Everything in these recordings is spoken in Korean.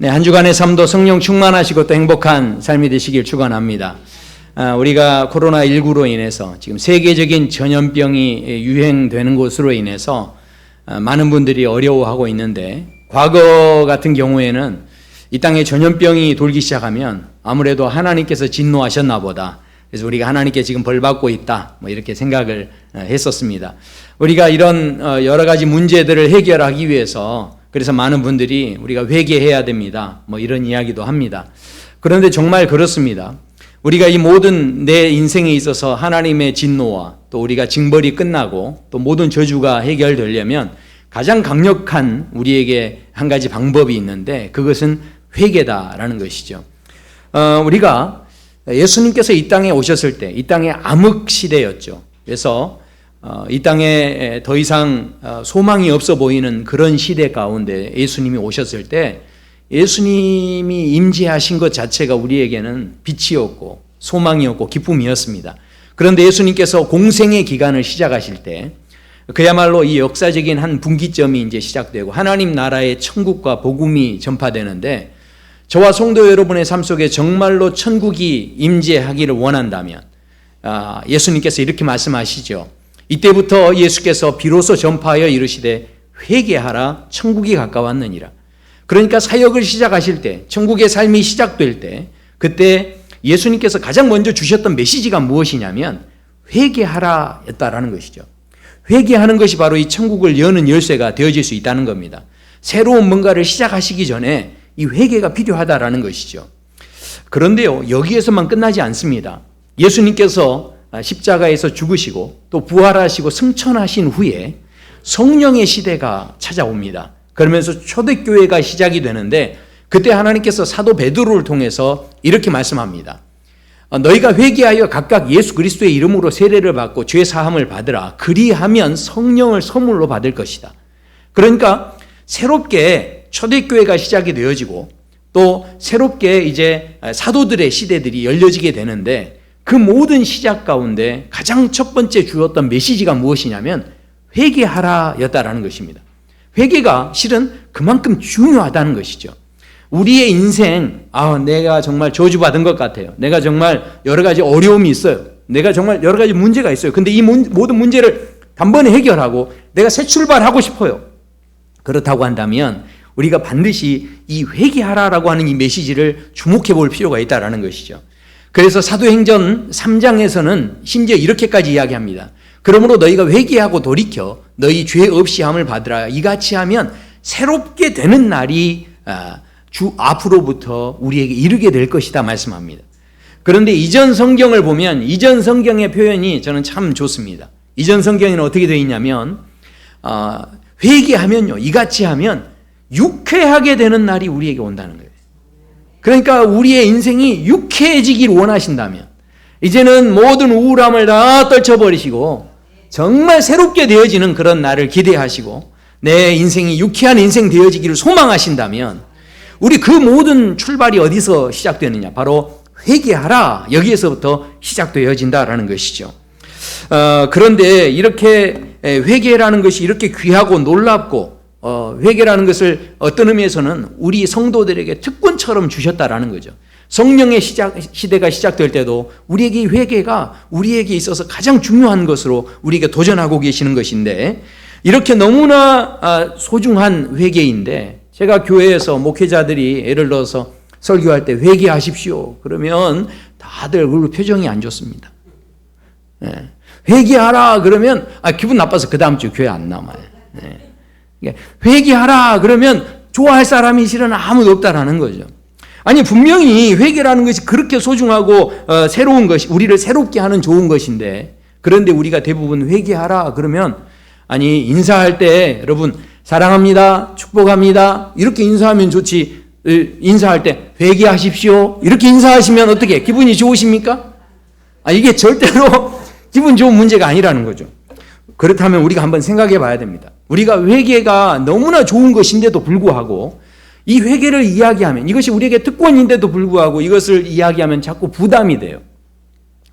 네, 한 주간의 삶도 성령 충만하시고 또 행복한 삶이 되시길 축원합니다. 우리가 코로나19로 인해서 지금 세계적인 전염병이 유행되는 것으로 인해서 많은 분들이 어려워하고 있는데, 과거 같은 경우에는 이 땅에 전염병이 돌기 시작하면 아무래도 하나님께서 진노하셨나 보다, 그래서 우리가 하나님께 지금 벌 받고 있다, 이렇게 생각을 했었습니다. 우리가 이런 여러 가지 문제들을 해결하기 위해서 그래서 많은 분들이 우리가 회개해야 됩니다, 이런 이야기도 합니다. 그런데 정말 그렇습니다. 우리가 이 모든 내 인생에 있어서 하나님의 진노와 또 우리가 징벌이 끝나고 또 모든 저주가 해결되려면 가장 강력한 우리에게 한 가지 방법이 있는데, 그것은 회개다라는 것이죠. 우리가 예수님께서 이 땅에 오셨을 때, 이 땅에 암흑 시대였죠. 그래서 이 땅에 더 이상 소망이 없어 보이는 그런 시대 가운데 예수님이 오셨을 때, 예수님이 임재하신 것 자체가 우리에게는 빛이었고 소망이었고 기쁨이었습니다. 그런데 예수님께서 공생의 기간을 시작하실 때, 그야말로 이 역사적인 한 분기점이 이제 시작되고 하나님 나라의 천국과 복음이 전파되는데, 저와 성도 여러분의 삶 속에 정말로 천국이 임재하기를 원한다면 예수님께서 이렇게 말씀하시죠. 이때부터 예수께서 비로소 전파하여 이르시되 회개하라, 천국이 가까웠느니라. 그러니까 사역을 시작하실 때, 천국의 삶이 시작될 때, 그때 예수님께서 가장 먼저 주셨던 메시지가 무엇이냐면 회개하라 였다라는 것이죠. 회개하는 것이 바로 이 천국을 여는 열쇠가 되어질 수 있다는 겁니다. 새로운 뭔가를 시작하시기 전에 이 회개가 필요하다라는 것이죠. 그런데요, 여기에서만 끝나지 않습니다. 예수님께서 십자가에서 죽으시고 또 부활하시고 승천하신 후에 성령의 시대가 찾아옵니다. 그러면서 초대교회가 시작이 되는데, 그때 하나님께서 사도 베드로를 통해서 이렇게 말씀합니다. 너희가 회개하여 각각 예수 그리스도의 이름으로 세례를 받고 죄 사함을 받으라. 그리하면 성령을 선물로 받을 것이다. 그러니까 새롭게 초대교회가 시작이 되어지고 또 새롭게 이제 사도들의 시대들이 열려지게 되는데, 그 모든 시작 가운데 가장 첫 번째 주었던 메시지가 무엇이냐면 회개하라 였다라는 것입니다. 회개가 실은 그만큼 중요하다는 것이죠. 우리의 인생, 내가 정말 저주받은 것 같아요. 내가 정말 여러 가지 어려움이 있어요. 내가 정말 여러 가지 문제가 있어요. 근데 이 모든 문제를 단번에 해결하고 내가 새 출발하고 싶어요. 그렇다고 한다면 우리가 반드시 이 회개하라라고 하는 이 메시지를 주목해 볼 필요가 있다는 것이죠. 그래서 사도행전 3장에서는 심지어 이렇게까지 이야기합니다. 그러므로 너희가 회개하고 돌이켜 너희 죄 없이 함을 받으라. 이같이 하면 새롭게 되는 날이 주 앞으로부터 우리에게 이르게 될 것이다 말씀합니다. 그런데 이전 성경을 보면 이전 성경의 표현이 저는 참 좋습니다. 이전 성경에는 어떻게 되어 있냐면 회개하면요, 이같이 하면 유쾌하게 되는 날이 우리에게 온다는 거예요. 그러니까 우리의 인생이 유쾌해지길 원하신다면 이제는 모든 우울함을 다 떨쳐버리시고 정말 새롭게 되어지는 그런 날을 기대하시고 내 인생이 유쾌한 인생 되어지기를 소망하신다면, 우리 그 모든 출발이 어디서 시작되느냐? 바로 회개하라, 여기에서부터 시작되어진다라는 것이죠. 그런데 이렇게 회개라는 것이 이렇게 귀하고 놀랍고 회개라는 것을 어떤 의미에서는 우리 성도들에게 특권처럼 주셨다라는 거죠. 성령의 시대가 시작될 때도 우리에게 회개가 우리에게 있어서 가장 중요한 것으로 우리에게 도전하고 계시는 것인데, 이렇게 너무나 소중한 회개인데, 제가 교회에서 목회자들이 예를 들어서 설교할 때 회개하십시오 그러면 다들 얼굴 표정이 안 좋습니다. 회개하라 그러면 기분 나빠서 그 다음 주 교회 안 남아요. 회개하라 그러면 좋아할 사람이 실은 아무도 없다라는 거죠. 아니, 분명히 회개라는 것이 그렇게 소중하고 새로운 것이, 우리를 새롭게 하는 좋은 것인데, 그런데 우리가 대부분 회개하라 그러면, 아니, 인사할 때 여러분 사랑합니다, 축복합니다 이렇게 인사하면 좋지, 인사할 때 회개하십시오 이렇게 인사하시면 어떻게 기분이 좋으십니까? 이게 절대로 기분 좋은 문제가 아니라는 거죠. 그렇다면 우리가 한번 생각해 봐야 됩니다. 우리가 회개가 너무나 좋은 것인데도 불구하고 이 회개를 이야기하면, 이것이 우리에게 특권인데도 불구하고 이것을 이야기하면 자꾸 부담이 돼요.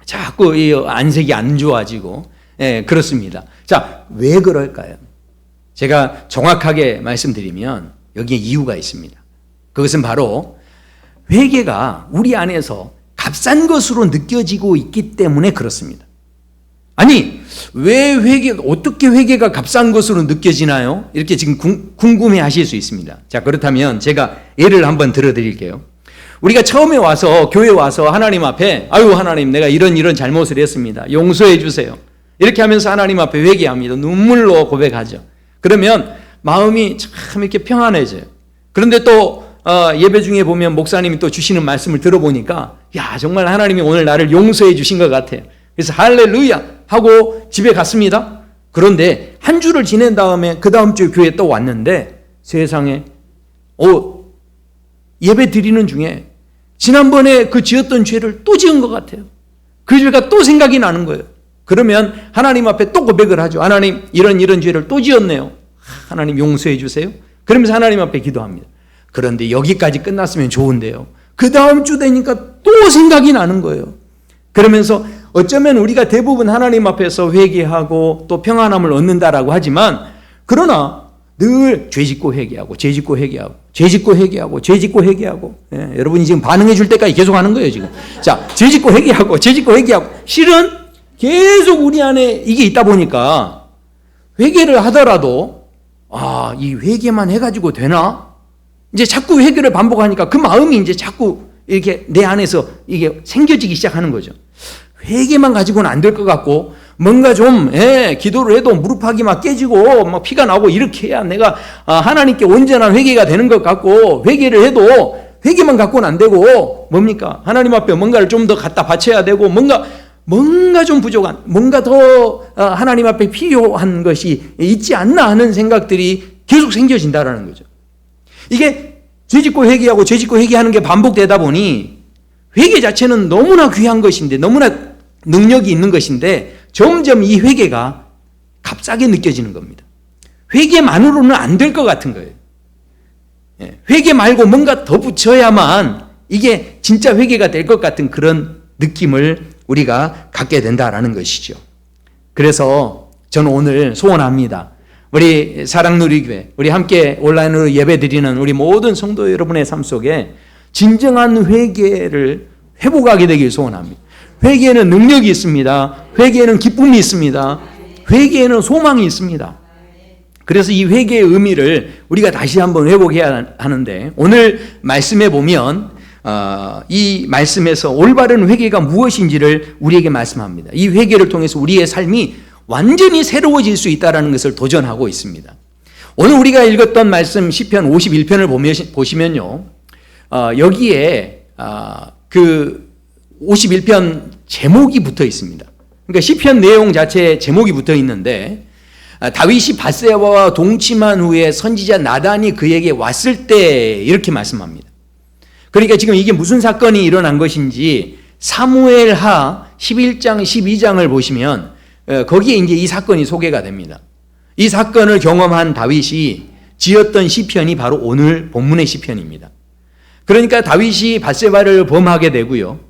자꾸 이 안색이 안 좋아지고, 그렇습니다. 자, 왜 그럴까요? 제가 정확하게 말씀드리면 여기에 이유가 있습니다. 그것은 바로 회개가 우리 안에서 값싼 것으로 느껴지고 있기 때문에 그렇습니다. 아니, 왜 어떻게 회개가 값싼 것으로 느껴지나요? 이렇게 지금 궁금해 하실 수 있습니다. 자, 그렇다면 제가 예를 한번 들어드릴게요. 우리가 처음에 와서, 교회 와서 하나님 앞에, 아유, 하나님, 내가 이런 잘못을 했습니다. 용서해 주세요. 이렇게 하면서 하나님 앞에 회개합니다. 눈물로 고백하죠. 그러면 마음이 참 이렇게 평안해져요. 그런데 또 예배 중에 보면 목사님이 또 주시는 말씀을 들어보니까, 야, 정말 하나님이 오늘 나를 용서해 주신 것 같아요. 그래서 할렐루야 하고 집에 갔습니다. 그런데 한 주를 지낸 다음에 그 다음 주에 교회에 또 왔는데 세상에 예배 드리는 중에 지난번에 그 지었던 죄를 또 지은 것 같아요. 그 죄가 또 생각이 나는 거예요. 그러면 하나님 앞에 또 고백을 하죠. 하나님, 이런 죄를 또 지었네요. 하나님 용서해 주세요. 그러면서 하나님 앞에 기도합니다. 그런데 여기까지 끝났으면 좋은데요, 그 다음 주 되니까 또 생각이 나는 거예요. 그러면서 어쩌면 우리가 대부분 하나님 앞에서 회개하고 또 평안함을 얻는다라고 하지만, 그러나 늘 죄짓고 회개하고 죄짓고 회개하고 죄짓고 회개하고 죄짓고 회개하고, 예, 여러분이 지금 반응해 줄 때까지 계속 하는 거예요 지금. 자, 죄짓고 회개하고 죄짓고 회개하고, 실은 계속 우리 안에 이게 있다 보니까 회개를 하더라도 이 회개만 해가지고 되나? 이제 자꾸 회개를 반복하니까 그 마음이 이제 자꾸 이렇게 내 안에서 이게 생겨지기 시작하는 거죠. 회개만 가지고는 안 될 것 같고, 뭔가 좀 기도를 해도 무릎팍이 막 깨지고 막 피가 나고 이렇게 해야 내가 하나님께 온전한 회개가 되는 것 같고, 회개를 해도 회개만 갖고는 안 되고, 뭡니까? 하나님 앞에 뭔가를 좀 더 갖다 바쳐야 되고, 뭔가 좀 부족한, 뭔가 더 하나님 앞에 필요한 것이 있지 않나 하는 생각들이 계속 생겨진다라는 거죠. 이게 죄짓고 회개하고 죄짓고 회개하는 게 반복되다 보니 회개 자체는 너무나 귀한 것인데, 너무나 능력이 있는 것인데, 점점 이 회개가 값싸게 느껴지는 겁니다. 회개만으로는 안 될 것 같은 거예요. 회개 말고 뭔가 더 붙여야만 이게 진짜 회개가 될 것 같은 그런 느낌을 우리가 갖게 된다라는 것이죠. 그래서 저는 오늘 소원합니다. 우리 사랑누리교회, 우리 함께 온라인으로 예배드리는 우리 모든 성도 여러분의 삶 속에 진정한 회개를 회복하게 되길 소원합니다. 회개에는 능력이 있습니다. 회개에는 기쁨이 있습니다. 회개에는 소망이 있습니다. 그래서 이 회개의 의미를 우리가 다시 한번 회복해야 하는데, 오늘 말씀에 보면 이 말씀에서 올바른 회개가 무엇인지를 우리에게 말씀합니다. 이 회개를 통해서 우리의 삶이 완전히 새로워질 수 있다는 것을 도전하고 있습니다. 오늘 우리가 읽었던 말씀 시편 51편을 보시면요, 여기에 그 51편 제목이 붙어 있습니다. 그러니까 시편 내용 자체에 제목이 붙어 있는데, 다윗이 밧세바와 동침한 후에 선지자 나단이 그에게 왔을 때 이렇게 말씀합니다. 그러니까 지금 이게 무슨 사건이 일어난 것인지 사무엘하 11장 12장을 보시면 거기에 이제 이 사건이 소개가 됩니다. 이 사건을 경험한 다윗이 지었던 시편이 바로 오늘 본문의 시편입니다. 그러니까 다윗이 밧세바를 범하게 되고요,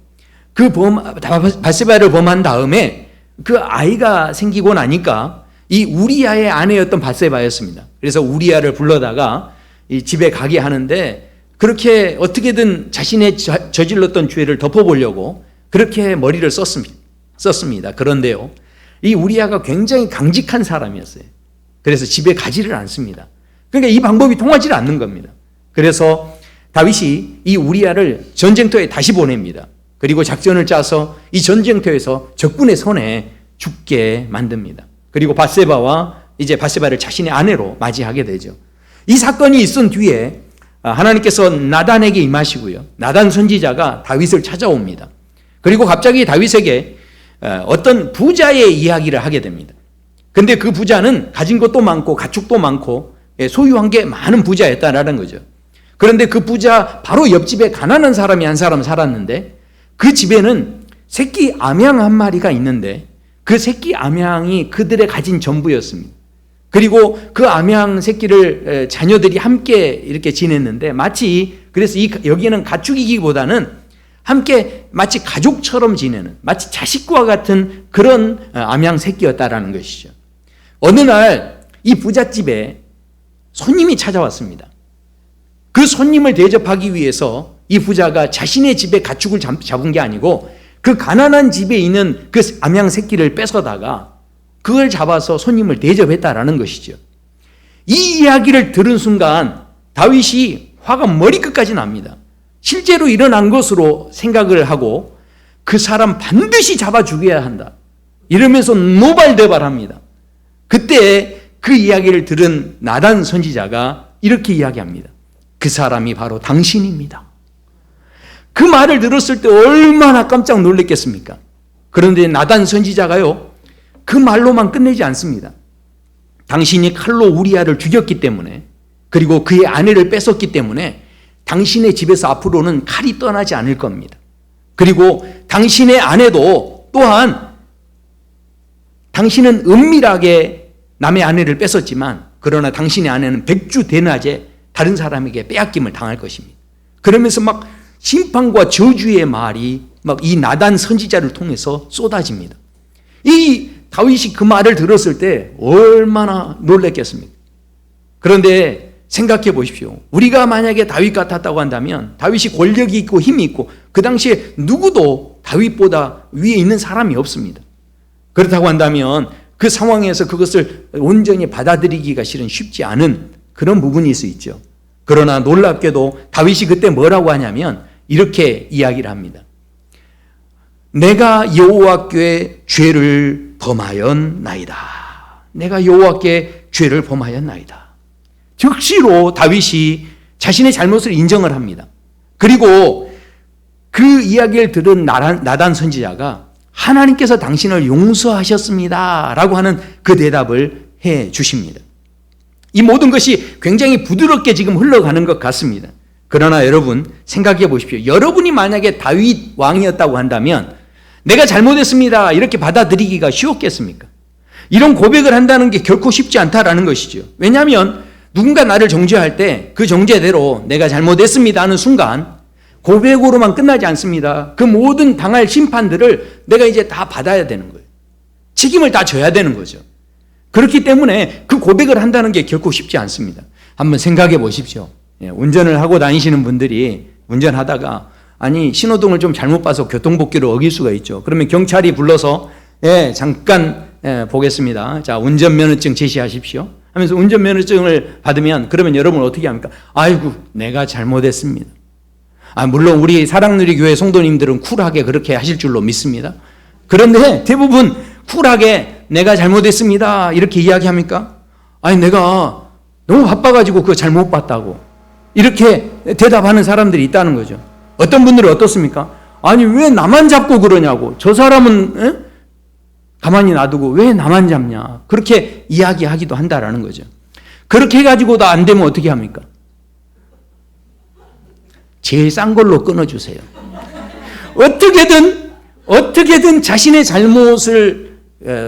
밧세바를 범한 다음에 그 아이가 생기고 나니까 이 우리아의 아내였던 밧세바였습니다. 그래서 우리아를 불러다가 이 집에 가게 하는데, 그렇게 어떻게든 자신의 저질렀던 죄를 덮어보려고 그렇게 머리를 썼습니다. 그런데요, 이 우리아가 굉장히 강직한 사람이었어요. 그래서 집에 가지를 않습니다. 그러니까 이 방법이 통하지 않는 겁니다. 그래서 다윗이 이 우리아를 전쟁터에 다시 보냅니다. 그리고 작전을 짜서 이 전쟁터에서 적군의 손에 죽게 만듭니다. 그리고 밧세바를 자신의 아내로 맞이하게 되죠. 이 사건이 있은 뒤에 하나님께서 나단에게 임하시고요, 나단 선지자가 다윗을 찾아옵니다. 그리고 갑자기 다윗에게 어떤 부자의 이야기를 하게 됩니다. 근데 그 부자는 가진 것도 많고 가축도 많고 소유한 게 많은 부자였다라는 거죠. 그런데 그 부자 바로 옆집에 가난한 사람이 한 사람 살았는데, 그 집에는 새끼 암양 한 마리가 있는데 그 새끼 암양이 그들의 가진 전부였습니다. 그리고 그 암양 새끼를 자녀들이 함께 이렇게 지냈는데, 그래서 여기에는 가축이기보다는 함께 마치 가족처럼 지내는, 마치 자식과 같은 그런 암양 새끼였다라는 것이죠. 어느 날 이 부잣집에 손님이 찾아왔습니다. 그 손님을 대접하기 위해서 이 부자가 자신의 집에 가축을 잡은 게 아니고 그 가난한 집에 있는 그 암양 새끼를 뺏어다가 그걸 잡아서 손님을 대접했다라는 것이죠. 이 이야기를 들은 순간 다윗이 화가 머리끝까지 납니다. 실제로 일어난 것으로 생각을 하고 그 사람 반드시 잡아 죽여야 한다 이러면서 노발대발합니다. 그때 그 이야기를 들은 나단 선지자가 이렇게 이야기합니다. 그 사람이 바로 당신입니다. 그 말을 들었을 때 얼마나 깜짝 놀랐겠습니까? 그런데 나단 선지자가요, 그 말로만 끝내지 않습니다. 당신이 칼로 우리아를 죽였기 때문에, 그리고 그의 아내를 뺏었기 때문에 당신의 집에서 앞으로는 칼이 떠나지 않을 겁니다. 그리고 당신의 아내도 또한 당신은 은밀하게 남의 아내를 뺏었지만 그러나 당신의 아내는 백주 대낮에 다른 사람에게 빼앗김을 당할 것입니다. 그러면서 막 심판과 저주의 말이 막 이 나단 선지자를 통해서 쏟아집니다. 이 다윗이 그 말을 들었을 때 얼마나 놀랐겠습니까? 그런데 생각해 보십시오. 우리가 만약에 다윗 같았다고 한다면 다윗이 권력이 있고 힘이 있고 그 당시에 누구도 다윗보다 위에 있는 사람이 없습니다. 그렇다고 한다면 그 상황에서 그것을 온전히 받아들이기가 실은 쉽지 않은 그런 부분일 수 있죠. 그러나 놀랍게도 다윗이 그때 뭐라고 하냐면 이렇게 이야기를 합니다. 내가 여호와께 죄를 범하였나이다. 내가 여호와께 죄를 범하였나이다. 즉시로 다윗이 자신의 잘못을 인정을 합니다. 그리고 그 이야기를 들은 나단 선지자가 하나님께서 당신을 용서하셨습니다 라고 하는 그 대답을 해 주십니다. 이 모든 것이 굉장히 부드럽게 지금 흘러가는 것 같습니다. 그러나 여러분 생각해 보십시오. 여러분이 만약에 다윗 왕이었다고 한다면 내가 잘못했습니다 이렇게 받아들이기가 쉬웠겠습니까? 이런 고백을 한다는 게 결코 쉽지 않다라는 것이죠. 왜냐하면 누군가 나를 정죄할 때 그 정죄대로 내가 잘못했습니다 하는 순간 고백으로만 끝나지 않습니다. 그 모든 당할 심판들을 내가 이제 다 받아야 되는 거예요. 책임을 다 져야 되는 거죠. 그렇기 때문에 그 고백을 한다는 게 결코 쉽지 않습니다. 한번 생각해 보십시오. 운전을 하고 다니시는 분들이 운전하다가 아니 신호등을 좀 잘못 봐서 교통법규를 어길 수가 있죠. 그러면 경찰이 불러서 잠깐 보겠습니다. 자, 운전면허증 제시하십시오 하면서 운전면허증을 받으면 그러면 여러분 어떻게 합니까? 아이고 내가 잘못했습니다. 물론 우리 사랑누리교회 성도님들은 쿨하게 그렇게 하실 줄로 믿습니다. 그런데 대부분 쿨하게 내가 잘못했습니다 이렇게 이야기합니까? 아니 내가 너무 바빠가지고 그거 잘못 봤다고 이렇게 대답하는 사람들이 있다는 거죠. 어떤 분들은 어떻습니까? 아니 왜 나만 잡고 그러냐고, 저 사람은 가만히 놔두고 왜 나만 잡냐 그렇게 이야기하기도 한다라는 거죠. 그렇게 해가지고도 안 되면 어떻게 합니까? 제일 싼 걸로 끊어주세요. 어떻게든 자신의 잘못을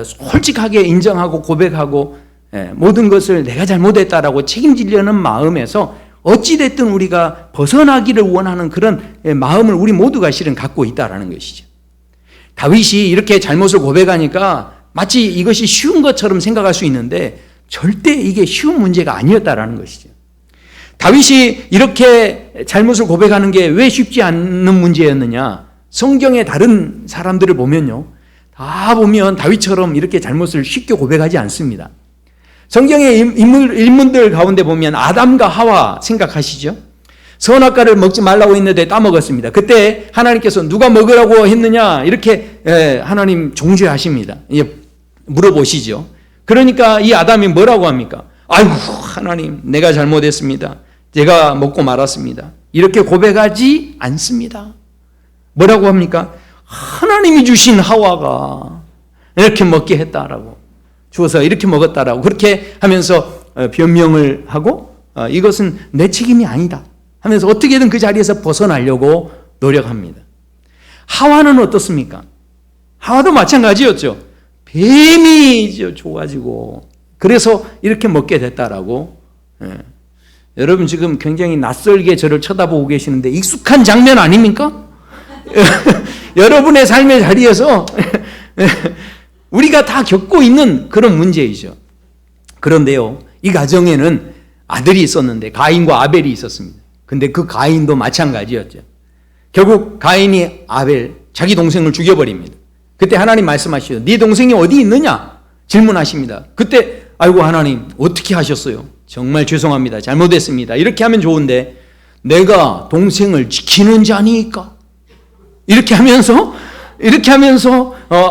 솔직하게 인정하고 고백하고 모든 것을 내가 잘못했다라고 책임지려는 마음에서 어찌됐든 우리가 벗어나기를 원하는 그런 마음을 우리 모두가 실은 갖고 있다라는 것이죠. 다윗이 이렇게 잘못을 고백하니까 마치 이것이 쉬운 것처럼 생각할 수 있는데 절대 이게 쉬운 문제가 아니었다라는 것이죠. 다윗이 이렇게 잘못을 고백하는 게 왜 쉽지 않는 문제였느냐? 성경의 다른 사람들을 보면요, 다 보면 다윗처럼 이렇게 잘못을 쉽게 고백하지 않습니다. 성경의 인물들 가운데 보면 아담과 하와 생각하시죠? 선악과를 먹지 말라고 했는데 따먹었습니다. 그때 하나님께서 누가 먹으라고 했느냐 이렇게 하나님 정죄하십니다. 물어보시죠. 그러니까 이 아담이 뭐라고 합니까? 아이고 하나님 내가 잘못했습니다. 제가 먹고 말았습니다. 이렇게 고백하지 않습니다. 뭐라고 합니까? 하나님이 주신 하와가 이렇게 먹게 했다라고, 주어서 이렇게 먹었다라고 그렇게 하면서 변명을 하고 이것은 내 책임이 아니다 하면서 어떻게든 그 자리에서 벗어나려고 노력합니다. 하와는 어떻습니까? 하와도 마찬가지였죠. 뱀이 줘가지고 그래서 이렇게 먹게 됐다라고. 여러분 지금 굉장히 낯설게 저를 쳐다보고 계시는데 익숙한 장면 아닙니까? 여러분의 삶의 자리에서 우리가 다 겪고 있는 그런 문제이죠. 그런데요, 이 가정에는 아들이 있었는데 가인과 아벨이 있었습니다. 근데 그 가인도 마찬가지였죠. 결국 가인이 아벨, 자기 동생을 죽여버립니다. 그때 하나님 말씀하시죠. 네 동생이 어디 있느냐? 질문하십니다. 그때 아이고 하나님 어떻게 하셨어요? 정말 죄송합니다. 잘못했습니다. 이렇게 하면 좋은데 내가 동생을 지키는 자니까 이렇게 하면서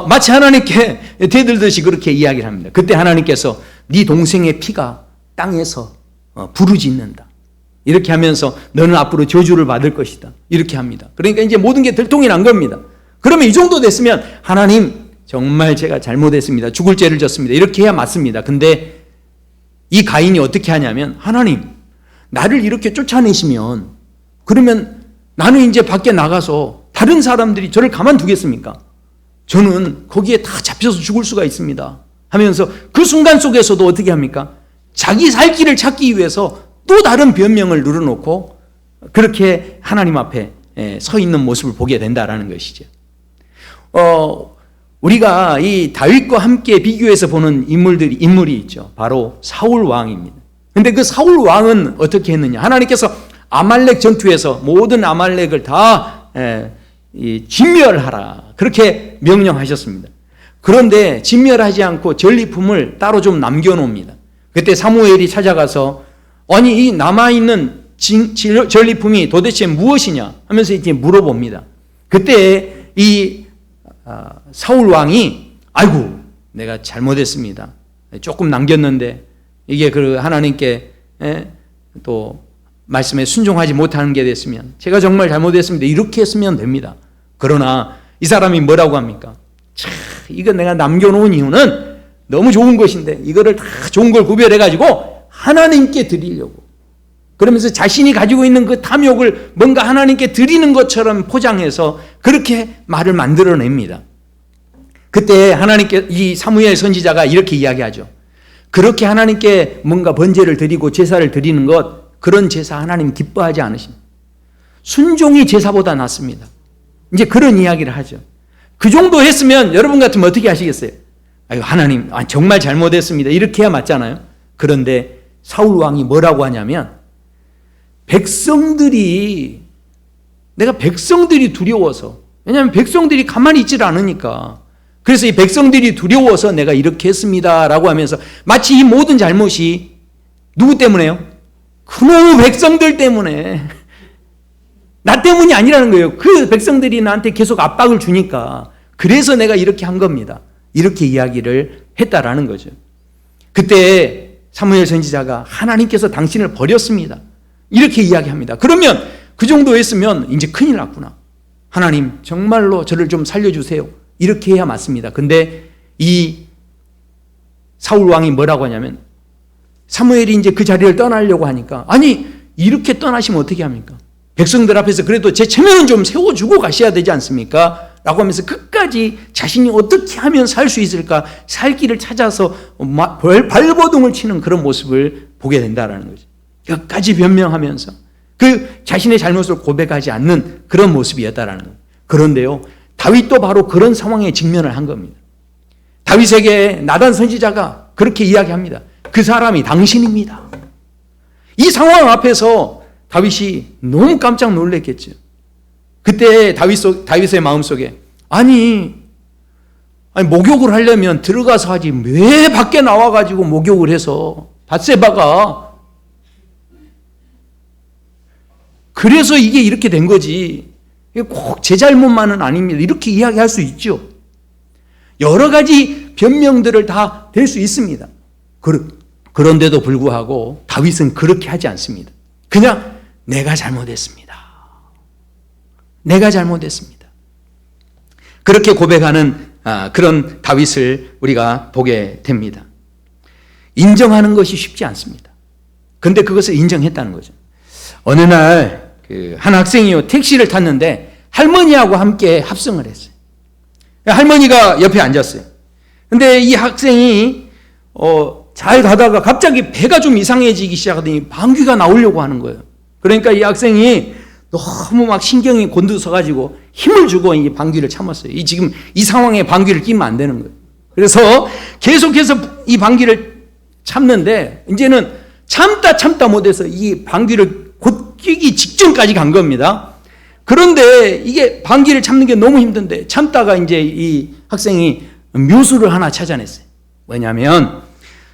마치 하나님께 대들듯이 그렇게 이야기를 합니다. 그때 하나님께서 네 동생의 피가 땅에서 부르짖는다. 이렇게 하면서 너는 앞으로 저주를 받을 것이다. 이렇게 합니다. 그러니까 이제 모든 게 들통이 난 겁니다. 그러면 이 정도 됐으면 하나님 정말 제가 잘못했습니다. 죽을 죄를 졌습니다. 이렇게 해야 맞습니다. 근데 이 가인이 어떻게 하냐면 하나님 나를 이렇게 쫓아내시면 그러면 나는 이제 밖에 나가서 다른 사람들이 저를 가만두겠습니까? 저는 거기에 다 잡혀서 죽을 수가 있습니다. 하면서 그 순간 속에서도 어떻게 합니까? 자기 살 길을 찾기 위해서 또 다른 변명을 늘어놓고 그렇게 하나님 앞에 서 있는 모습을 보게 된다라는 것이죠. 우리가 이 다윗과 함께 비교해서 보는 인물이 있죠. 바로 사울 왕입니다. 근데 그 사울 왕은 어떻게 했느냐? 하나님께서 아말렉 전투에서 모든 아말렉을 다 진멸하라. 그렇게 명령하셨습니다. 그런데 진멸하지 않고 전리품을 따로 좀 남겨놓습니다. 그때 사무엘이 찾아가서 아니 이 남아있는 전리품이 도대체 무엇이냐 하면서 이제 물어봅니다. 그때 이 사울 왕이 아이고 내가 잘못했습니다. 조금 남겼는데 이게 그 하나님께 또 말씀에 순종하지 못하는 게 됐으면 제가 정말 잘못했습니다. 이렇게 했으면 됩니다. 그러나 이 사람이 뭐라고 합니까? 이거 내가 남겨놓은 이유는 너무 좋은 것인데 이거를 다 좋은 걸 구별해가지고 하나님께 드리려고 그러면서 자신이 가지고 있는 그 탐욕을 뭔가 하나님께 드리는 것처럼 포장해서 그렇게 말을 만들어냅니다. 그때 하나님께 이 사무엘 선지자가 이렇게 이야기하죠. 그렇게 하나님께 뭔가 번제를 드리고 제사를 드리는 것 그런 제사 하나님 기뻐하지 않으십니다. 순종이 제사보다 낫습니다. 이제 그런 이야기를 하죠. 그 정도 했으면 여러분 같으면 어떻게 하시겠어요? 아유 하나님 정말 잘못했습니다. 이렇게 해야 맞잖아요. 그런데 사울 왕이 뭐라고 하냐면 내가 백성들이 두려워서 왜냐하면 백성들이 가만히 있질 않으니까 그래서 이 백성들이 두려워서 내가 이렇게 했습니다 라고 하면서 마치 이 모든 잘못이 누구 때문에요? 그놈의 백성들 때문에 나 때문이 아니라는 거예요. 그 백성들이 나한테 계속 압박을 주니까 그래서 내가 이렇게 한 겁니다. 이렇게 이야기를 했다라는 거죠. 그때 사무엘 선지자가 하나님께서 당신을 버렸습니다. 이렇게 이야기합니다. 그러면 그 정도 했으면 이제 큰일 났구나. 하나님 정말로 저를 좀 살려주세요. 이렇게 해야 맞습니다. 근데 이 사울 왕이 뭐라고 하냐면 사무엘이 이제 그 자리를 떠나려고 하니까 아니 이렇게 떠나시면 어떻게 합니까? 백성들 앞에서 그래도 제 체면은 좀 세워주고 가셔야 되지 않습니까? 라고 하면서 끝까지 자신이 어떻게 하면 살 수 있을까 살 길을 찾아서 발버둥을 치는 그런 모습을 보게 된다는 거죠. 끝까지 변명하면서 그 자신의 잘못을 고백하지 않는 그런 모습이었다라는 거예요. 그런데요 다윗도 바로 그런 상황에 직면을 한 겁니다. 다윗에게 나단 선지자가 그렇게 이야기합니다. 그 사람이 당신입니다. 이 상황 앞에서 다윗이 너무 깜짝 놀랐겠죠. 그때 다윗의 마음속에 아니 목욕을 하려면 들어가서 하지 왜 밖에 나와가지고 목욕을 해서 밧세바가 그래서 이게 이렇게 된 거지 꼭 제 잘못만은 아닙니다. 이렇게 이야기할 수 있죠. 여러 가지 변명들을 다 댈 수 있습니다. 그런데도 불구하고 다윗은 그렇게 하지 않습니다. 그냥 내가 잘못했습니다. 내가 잘못했습니다. 그렇게 고백하는 그런 다윗을 우리가 보게 됩니다. 인정하는 것이 쉽지 않습니다. 그런데 그것을 인정했다는 거죠. 어느 날 한 학생이요 택시를 탔는데 할머니하고 함께 합승을 했어요. 할머니가 옆에 앉았어요. 근데 이 학생이 잘 가다가 갑자기 배가 좀 이상해지기 시작하더니 방귀가 나오려고 하는 거예요. 그러니까 이 학생이 너무 막 신경이 곤두서가지고 힘을 주고 이 방귀를 참았어요. 지금 이 상황에 방귀를 끼면 안 되는 거예요. 그래서 계속해서 이 방귀를 참는데 이제는 참다 못해서 이 방귀를 곧 끼기 직전까지 간 겁니다. 그런데 이게 방귀를 참는 게 너무 힘든데 참다가 이제 이 학생이 묘수를 하나 찾아냈어요. 뭐냐면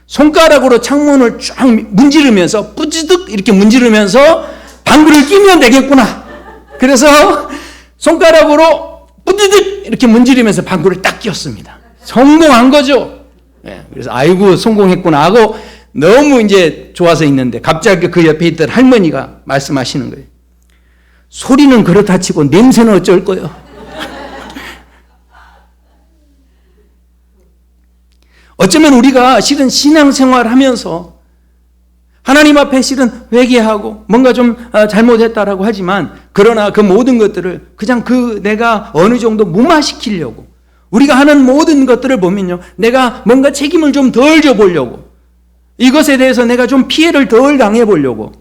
손가락으로 창문을 쫙 문지르면서 뿌지득 이렇게 문지르면서 방귀를 끼면 되겠구나. 그래서 손가락으로 뿌지득 이렇게 문지르면서 방귀를 딱 꼈습니다. 성공한 거죠. 네, 그래서 아이고 성공했구나 하고 너무 이제 좋아서 있는데 갑자기 그 옆에 있던 할머니가 말씀하시는 거예요. 소리는 그렇다 치고 냄새는 어쩔 거예요. 어쩌면 우리가 실은 신앙생활 하면서 하나님 앞에 실은 회개하고 뭔가 좀 잘못했다라고 하지만 그러나 그 모든 것들을 그냥 내가 어느 정도 무마시키려고 우리가 하는 모든 것들을 보면요. 내가 뭔가 책임을 좀 덜 져보려고 이것에 대해서 내가 좀 피해를 덜 당해보려고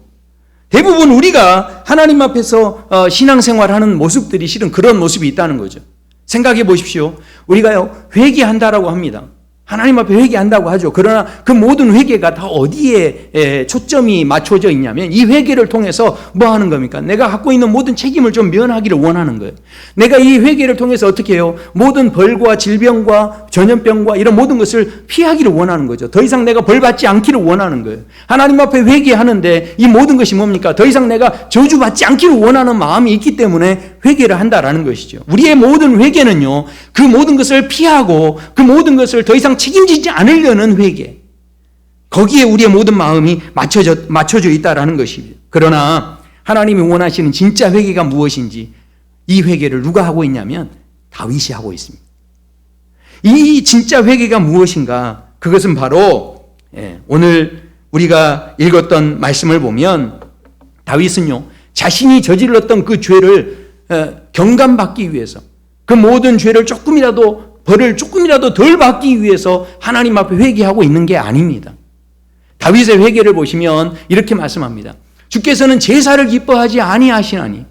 대부분 우리가 하나님 앞에서 신앙생활하는 모습들이 실은 그런 모습이 있다는 거죠. 생각해 보십시오. 우리가요 회개한다라고 합니다. 하나님 앞에 회개한다고 하죠. 그러나 그 모든 회개가 다 어디에 초점이 맞춰져 있냐면 이 회개를 통해서 뭐 하는 겁니까? 내가 갖고 있는 모든 책임을 좀 면하기를 원하는 거예요. 내가 이 회개를 통해서 어떻게 해요? 모든 벌과 질병과 전염병과 이런 모든 것을 피하기를 원하는 거죠. 더 이상 내가 벌 받지 않기를 원하는 거예요. 하나님 앞에 회개하는데 이 모든 것이 뭡니까? 더 이상 내가 저주받지 않기를 원하는 마음이 있기 때문에 회개를 한다라는 것이죠. 우리의 모든 회개는요. 그 모든 것을 피하고 그 모든 것을 더 이상 책임지지 않으려는 회개. 거기에 우리의 모든 마음이 맞춰져 있다라는 것입니다. 그러나 하나님이 원하시는 진짜 회개가 무엇인지 이 회개를 누가 하고 있냐면 다윗이 하고 있습니다. 이 진짜 회개가 무엇인가? 그것은 바로 오늘 우리가 읽었던 말씀을 보면 다윗은요. 자신이 저질렀던 그 죄를 경감받기 위해서 그 모든 죄를 벌을 조금이라도 덜 받기 위해서 하나님 앞에 회개하고 있는 게 아닙니다. 다윗의 회개를 보시면 이렇게 말씀합니다. 주께서는 제사를 기뻐하지 아니하시나니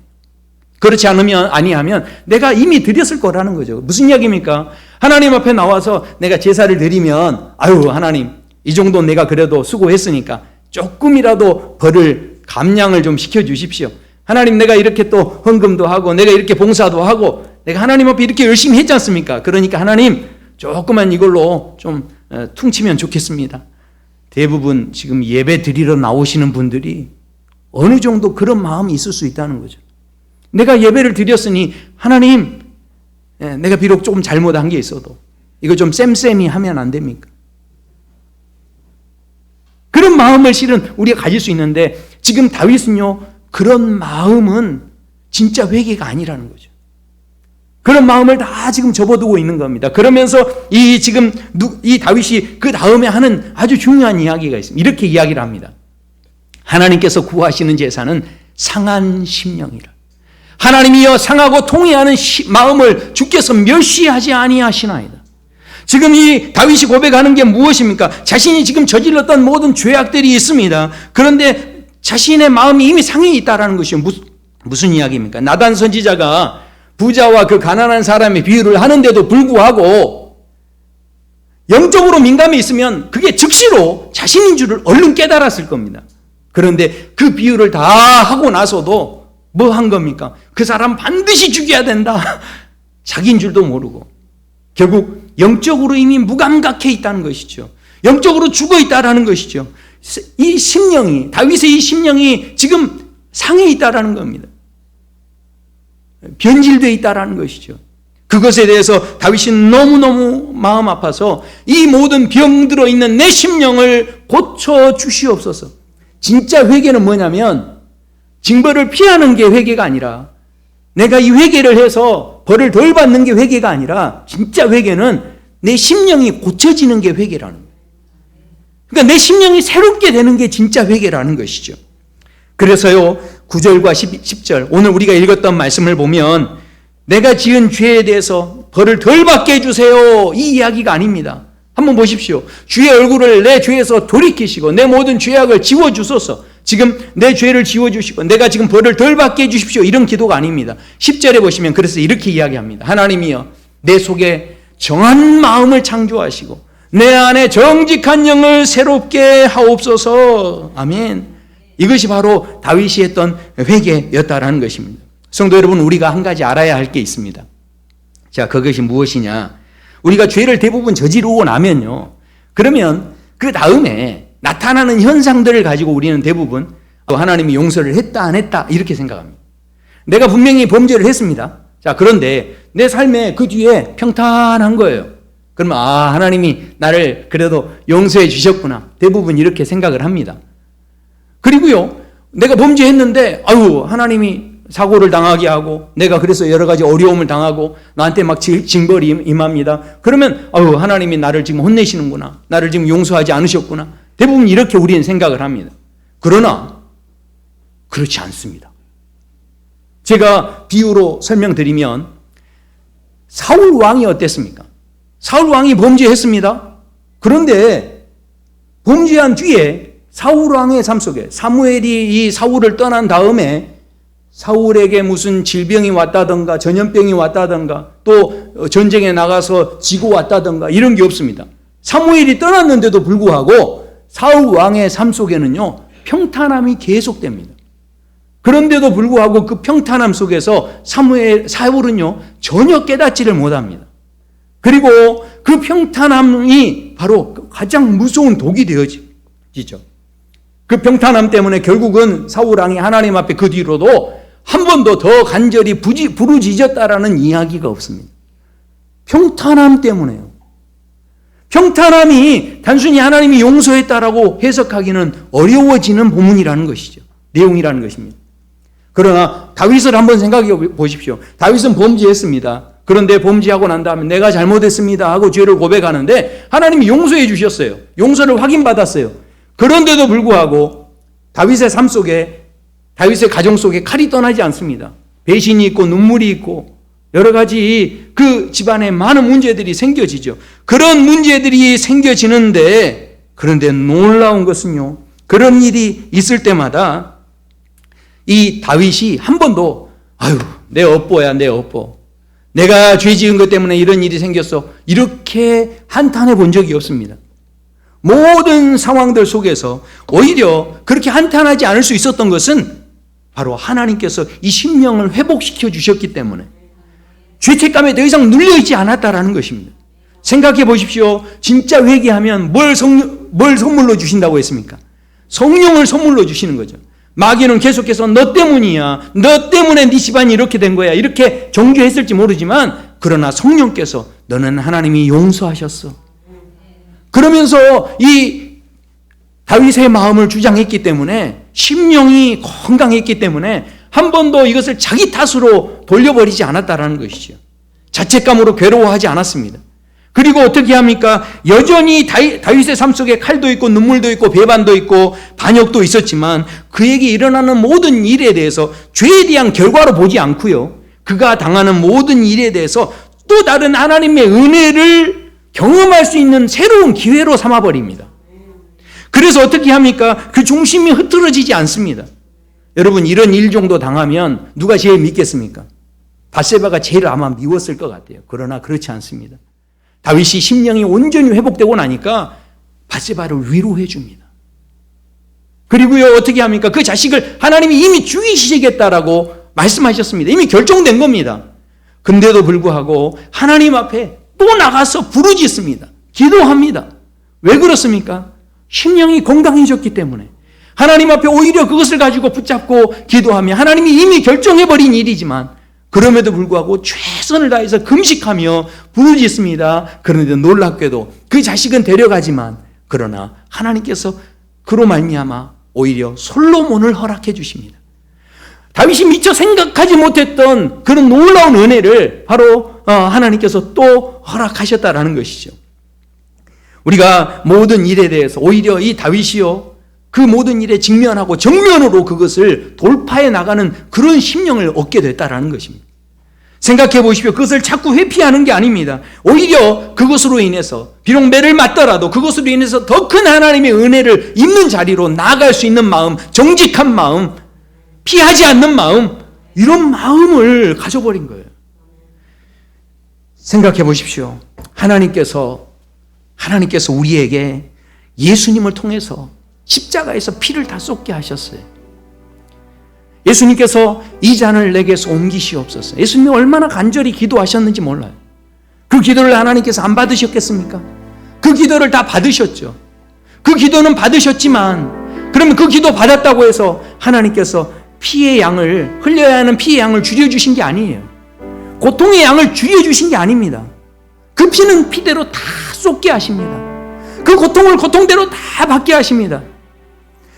그렇지 아니하면 내가 이미 드렸을 거라는 거죠. 무슨 이야기입니까? 하나님 앞에 나와서 내가 제사를 드리면 아유 하나님 이 정도 내가 그래도 수고했으니까 조금이라도 벌을 감량을 좀 시켜주십시오. 하나님 내가 이렇게 또 헌금도 하고 내가 이렇게 봉사도 하고 내가 하나님 앞에 이렇게 열심히 했지 않습니까? 그러니까 하나님 조금만 이걸로 좀 퉁치면 좋겠습니다. 대부분 지금 예배 드리러 나오시는 분들이 어느 정도 그런 마음이 있을 수 있다는 거죠. 내가 예배를 드렸으니 하나님 내가 비록 조금 잘못한 게 있어도 이거 좀 쌤쌤이 하면 안 됩니까? 그런 마음을 실은 우리가 가질 수 있는데 지금 다윗은요 그런 마음은 진짜 회개가 아니라는 거죠. 그런 마음을 다 지금 접어두고 있는 겁니다. 그러면서 이 다윗이 그 다음에 하는 아주 중요한 이야기가 있습니다. 이렇게 이야기를 합니다. 하나님께서 구하시는 제사는 상한 심령이라. 하나님이여 상하고 통회하는 마음을 주께서 멸시하지 아니하시나이다. 지금 이 다윗이 고백하는 게 무엇입니까? 자신이 지금 저질렀던 모든 죄악들이 있습니다. 그런데 자신의 마음이 이미 상해 있다는 것이 무슨 이야기입니까? 나단 선지자가 부자와 그 가난한 사람의 비유를 하는데도 불구하고 영적으로 민감해 있으면 그게 즉시로 자신인 줄을 얼른 깨달았을 겁니다. 그런데 그 비유를 다 하고 나서도 뭐 한 겁니까? 그 사람 반드시 죽여야 된다. 자기인 줄도 모르고 결국 영적으로 이미 무감각해 있다는 것이죠. 영적으로 죽어 있다는 것이죠. 이 심령이 다윗의 이 심령이 지금 상해 있다는 겁니다. 변질되어 있다는 것이죠. 그것에 대해서 다윗이 너무너무 마음 아파서 이 모든 병들어 있는 내 심령을 고쳐 주시옵소서. 진짜 회개는 뭐냐면 징벌을 피하는 게 회개가 아니라 내가 이 회개를 해서 벌을 덜 받는 게 회개가 아니라 진짜 회개는 내 심령이 고쳐지는 게 회개라는 거예요. 그러니까 내 심령이 새롭게 되는 게 진짜 회개라는 것이죠. 그래서요 9절과 10절 오늘 우리가 읽었던 말씀을 보면 내가 지은 죄에 대해서 벌을 덜 받게 해주세요 이 이야기가 아닙니다. 한번 보십시오. 주의 얼굴을 내 죄에서 돌이키시고 내 모든 죄악을 지워주소서. 지금 내 죄를 지워주시고 내가 지금 벌을 덜 받게 해주십시오 이런 기도가 아닙니다. 10절에 보시면 그래서 이렇게 이야기합니다. 하나님이여 내 속에 정한 마음을 창조하시고 내 안에 정직한 영을 새롭게 하옵소서. 아멘. 이것이 바로 다윗이 했던 회개였다라는 것입니다. 성도 여러분, 우리가 한 가지 알아야 할 게 있습니다. 자, 그것이 무엇이냐? 우리가 죄를 대부분 저지르고 나면요, 그러면 그 다음에 나타나는 현상들을 가지고 우리는 대부분 하나님이 용서를 했다 안 했다 이렇게 생각합니다. 내가 분명히 범죄를 했습니다. 자, 그런데 내 삶에 그 뒤에 평탄한 거예요. 그러면 하나님이 나를 그래도 용서해 주셨구나. 대부분 이렇게 생각을 합니다. 그리고요, 내가 범죄했는데 하나님이 사고를 당하게 하고 내가 그래서 여러 가지 어려움을 당하고 나한테 막 징벌이 임합니다. 그러면 하나님이 나를 지금 혼내시는구나. 나를 지금 용서하지 않으셨구나. 대부분 이렇게 우리는 생각을 합니다. 그러나 그렇지 않습니다. 제가 비유로 설명드리면 사울 왕이 어땠습니까? 사울 왕이 범죄했습니다. 그런데 범죄한 뒤에 사울 왕의 삶 속에 사무엘이 이 사울을 떠난 다음에 사울에게 무슨 질병이 왔다든가 전염병이 왔다든가 또 전쟁에 나가서 지고 왔다든가 이런 게 없습니다. 사무엘이 떠났는데도 불구하고 사울 왕의 삶 속에는요, 평탄함이 계속됩니다. 그런데도 불구하고 그 평탄함 속에서 사울은요, 전혀 깨닫지를 못합니다. 그리고 그 평탄함이 바로 가장 무서운 독이 되어지죠. 그 평탄함 때문에 결국은 사울 왕이 하나님 앞에 그 뒤로도 한 번도 더 간절히 부르짖었다라는 이야기가 없습니다. 평탄함 때문에요. 평탄함이 단순히 하나님이 용서했다라고 해석하기는 어려워지는 본문이라는 것이죠. 내용이라는 것입니다. 그러나 다윗을 한번 생각해 보십시오. 다윗은 범죄했습니다. 그런데 범죄하고 난 다음에 내가 잘못했습니다 하고 죄를 고백하는데 하나님이 용서해 주셨어요. 용서를 확인받았어요. 그런데도 불구하고 다윗의 삶 속에, 다윗의 가정 속에 칼이 떠나지 않습니다. 배신이 있고 눈물이 있고 여러 가지 그 집안에 많은 문제들이 생겨지죠. 그런 문제들이 생겨지는데, 그런데 놀라운 것은요, 그런 일이 있을 때마다 이 다윗이 한 번도 내 업보야, 내 업보, 내가 죄 지은 것 때문에 이런 일이 생겼어, 이렇게 한탄해 본 적이 없습니다. 모든 상황들 속에서 오히려 그렇게 한탄하지 않을 수 있었던 것은 바로 하나님께서 이 심령을 회복시켜 주셨기 때문에 죄책감에 더 이상 눌려있지 않았다라는 것입니다. 생각해 보십시오. 진짜 회개하면 뭘 선물로 주신다고 했습니까? 성령을 선물로 주시는 거죠. 마귀는 계속해서 너 때문이야, 너 때문에 네 집안이 이렇게 된 거야, 이렇게 정죄했을지 모르지만, 그러나 성령께서 너는 하나님이 용서하셨어, 그러면서 이 다윗의 마음을 주장했기 때문에, 심령이 건강했기 때문에 한 번도 이것을 자기 탓으로 돌려버리지 않았다라는 것이죠. 자책감으로 괴로워하지 않았습니다. 그리고 어떻게 합니까? 여전히 다윗의 삶 속에 칼도 있고 눈물도 있고 배반도 있고 반역도 있었지만 그에게 일어나는 모든 일에 대해서 죄에 대한 결과로 보지 않고요, 그가 당하는 모든 일에 대해서 또 다른 하나님의 은혜를 경험할 수 있는 새로운 기회로 삼아버립니다. 그래서 어떻게 합니까? 그 중심이 흐트러지지 않습니다. 여러분, 이런 일 정도 당하면 누가 제일 믿겠습니까? 밧세바가 제일 아마 미웠을 것 같아요. 그러나 그렇지 않습니다. 다윗이 심령이 온전히 회복되고 나니까 밧세바를 위로해 줍니다. 그리고요, 어떻게 합니까? 그 자식을 하나님이 이미 죽이시겠다라고 말씀하셨습니다. 이미 결정된 겁니다. 근데도 불구하고 하나님 앞에 또 나가서 부르짖습니다. 기도합니다. 왜 그렇습니까? 심령이 건강해졌기 때문에. 하나님 앞에 오히려 그것을 가지고 붙잡고 기도하며 하나님이 이미 결정해버린 일이지만 그럼에도 불구하고 최선을 다해서 금식하며 부르짖습니다. 그런데 놀랍게도 그 자식은 데려가지만, 그러나 하나님께서 그로 말미암아 오히려 솔로몬을 허락해 주십니다. 다윗이 미처 생각하지 못했던 그런 놀라운 은혜를 바로 하나님께서 또 허락하셨다라는 것이죠. 우리가 모든 일에 대해서 오히려 이 다윗이요, 그 모든 일에 직면하고 정면으로 그것을 돌파해 나가는 그런 심령을 얻게 됐다라는 것입니다. 생각해 보십시오. 그것을 자꾸 회피하는 게 아닙니다. 오히려 그것으로 인해서 비록 매를 맞더라도 그것으로 인해서 더 큰 하나님의 은혜를 입는 자리로 나아갈 수 있는 마음, 정직한 마음, 피하지 않는 마음, 이런 마음을 가져버린 거예요. 생각해 보십시오. 하나님께서 우리에게 예수님을 통해서 십자가에서 피를 다 쏟게 하셨어요. 예수님께서 이 잔을 내게서 옮기시옵소서. 예수님이 얼마나 간절히 기도하셨는지 몰라요. 그 기도를 하나님께서 안 받으셨겠습니까? 그 기도를 다 받으셨죠. 그 기도는 받으셨지만 그러면 그 기도 받았다고 해서 하나님께서 피의 양을, 흘려야 하는 피의 양을 줄여주신 게 아니에요. 고통의 양을 줄여주신 게 아닙니다. 그 피는 피대로 다 쏟게 하십니다. 그 고통을 고통대로 다 받게 하십니다.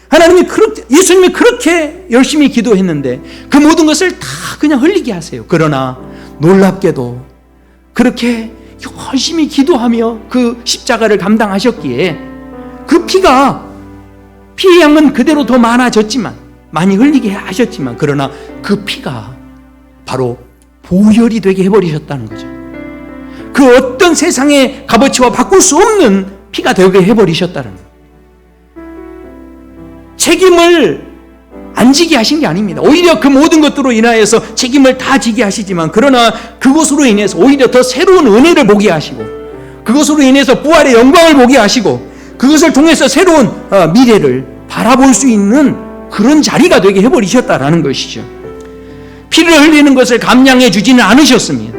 하나님이 예수님이 그렇게 열심히 기도했는데 그 모든 것을 다 그냥 흘리게 하세요. 그러나 놀랍게도 그렇게 열심히 기도하며 그 십자가를 감당하셨기에 그 피의 양은 그대로 더 많아졌지만, 많이 흘리게 하셨지만, 그러나 그 피가 바로 보혈이 되게 해버리셨다는 거죠. 그 어떤 세상의 값어치와 바꿀 수 없는 피가 되게 해버리셨다는 거예요. 책임을 안 지게 하신 게 아닙니다. 오히려 그 모든 것들로 인하여서 책임을 다 지게 하시지만, 그러나 그것으로 인해서 오히려 더 새로운 은혜를 보게 하시고, 그것으로 인해서 부활의 영광을 보게 하시고, 그것을 통해서 새로운 미래를 바라볼 수 있는 그런 자리가 되게 해버리셨다라는 것이죠. 피를 흘리는 것을 감량해 주지는 않으셨습니다.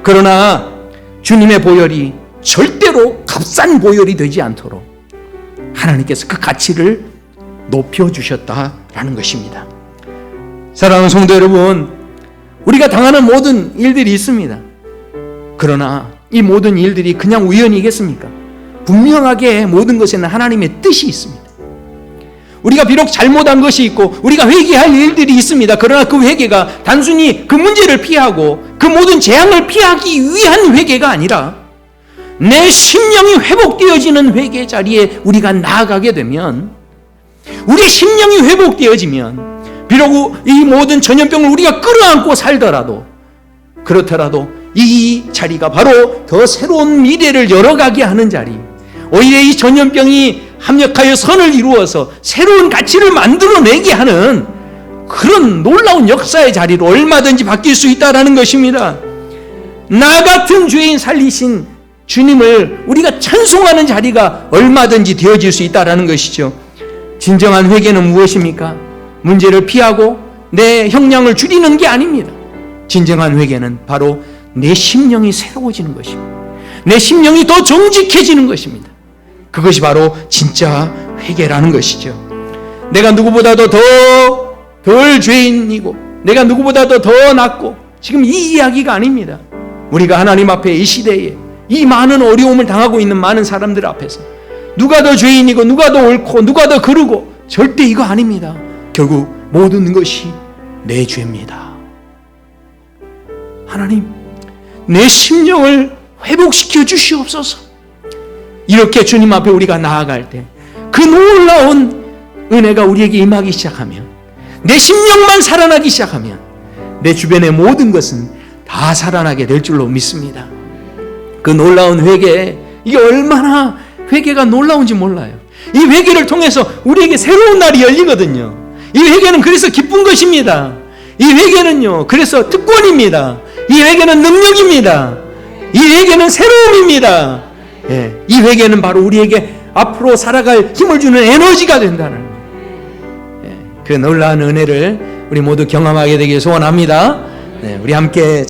그러나 주님의 보혈이 절대로 값싼 보혈이 되지 않도록 하나님께서 그 가치를 높여주셨다라는 것입니다. 사랑하는 성도 여러분, 우리가 당하는 모든 일들이 있습니다. 그러나 이 모든 일들이 그냥 우연이겠습니까? 분명하게 모든 것에는 하나님의 뜻이 있습니다. 우리가 비록 잘못한 것이 있고 우리가 회개할 일들이 있습니다. 그러나 그 회개가 단순히 그 문제를 피하고 그 모든 재앙을 피하기 위한 회개가 아니라 내 심령이 회복되어지는 회개 자리에 우리가 나아가게 되면, 우리 심령이 회복되어지면 비록 이 모든 전염병을 우리가 끌어안고 살더라도, 그렇더라도 이 자리가 바로 더 새로운 미래를 열어가게 하는 자리, 오히려 이 전염병이 합력하여 선을 이루어서 새로운 가치를 만들어내게 하는 그런 놀라운 역사의 자리로 얼마든지 바뀔 수 있다는 것입니다. 나 같은 죄인 살리신 주님을 우리가 찬송하는 자리가 얼마든지 되어질 수 있다는 것이죠. 진정한 회개는 무엇입니까? 문제를 피하고 내 형량을 줄이는 게 아닙니다. 진정한 회개는 바로 내 심령이 새로워지는 것입니다. 내 심령이 더 정직해지는 것입니다. 그것이 바로 진짜 회개라는 것이죠. 내가 누구보다도 덜 죄인이고 내가 누구보다도 더 낫고, 지금 이 이야기가 아닙니다. 우리가 하나님 앞에 이 시대에 이 많은 어려움을 당하고 있는 많은 사람들 앞에서 누가 더 죄인이고 누가 더 옳고 누가 더 그르고, 절대 이거 아닙니다. 결국 모든 것이 내 죄입니다. 하나님, 내 심령을 회복시켜 주시옵소서. 이렇게 주님 앞에 우리가 나아갈 때 그 놀라운 은혜가 우리에게 임하기 시작하면, 내 심령만 살아나기 시작하면 내 주변의 모든 것은 다 살아나게 될 줄로 믿습니다. 그 놀라운 회개, 이게 얼마나 회개가 놀라운지 몰라요. 이 회개를 통해서 우리에게 새로운 날이 열리거든요. 이 회개는 그래서 기쁜 것입니다. 이 회개는요, 그래서 특권입니다. 이 회개는 능력입니다. 이 회개는 새로움입니다. 예, 이 회개는 바로 우리에게 앞으로 살아갈 힘을 주는 에너지가 된다는 그 놀라운 은혜를 우리 모두 경험하게 되길 소원합니다. 네, 우리 함께